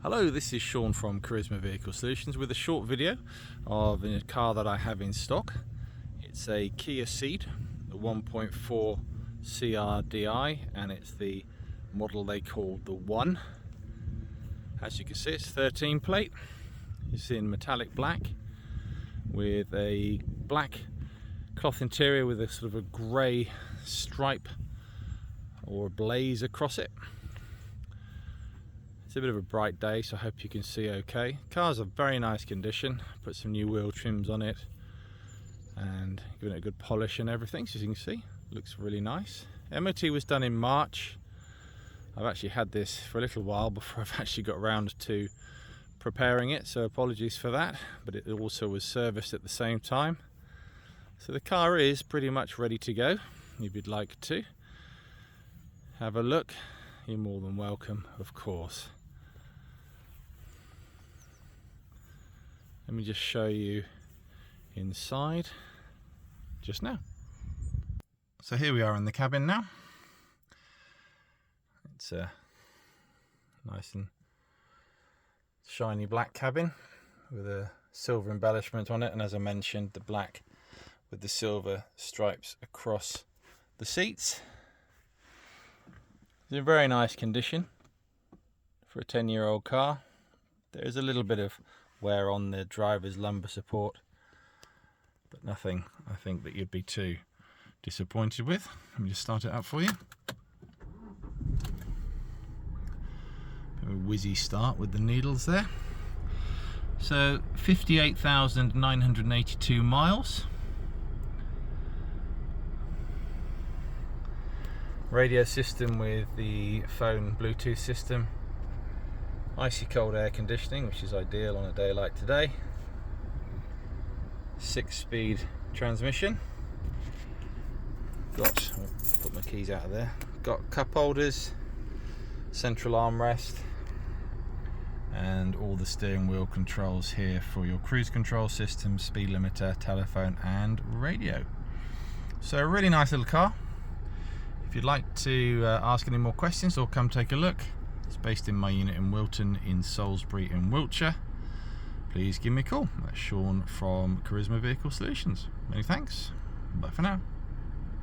Hello, this is Sean from Charisma Vehicle Solutions with a short video of a car that I have in stock. It's a Kia Ceed, the 1.4 CRDi, and it's the model they call the One. As you can see, it's 13 plate. It's in metallic black with a black cloth interior with a sort of a grey stripe or a blaze across it. It's a bit of a bright day, so I hope you can see okay. Car's a very nice condition. Put some new wheel trims on it and given it a good polish and everything, so as you can see, looks really nice. MOT was done in March. I've actually had this for a little while before I've actually got around to preparing it, so apologies for that, but it also was serviced at the same time. So the car is pretty much ready to go. If you'd like to have a look, you're more than welcome, of course. Let me just show you inside just now. So here we are in the cabin now. It's a nice and shiny black cabin with a silver embellishment on it, and as I mentioned, the black with the silver stripes across the seats. It's in very nice condition for a 10-year-old car. There is a little bit of wear on the driver's lumbar support, but nothing I think that you'd be too disappointed with. Let me just start it up for you. A whizzy start with the needles there. So 58,982 miles. Radio system with the phone Bluetooth system. Icy cold air conditioning, which is ideal on a day like today. 6-speed transmission. Got, put my keys out of there. Got cup holders, central armrest, and all the steering wheel controls here for your cruise control system, speed limiter, telephone and radio. So a really nice little car. If you'd like to ask any more questions or come take a look, it's based in my unit in Wilton in Salisbury in Wiltshire. Please give me a call. That's Sean from Charisma Vehicle Solutions. Many thanks. Bye for now.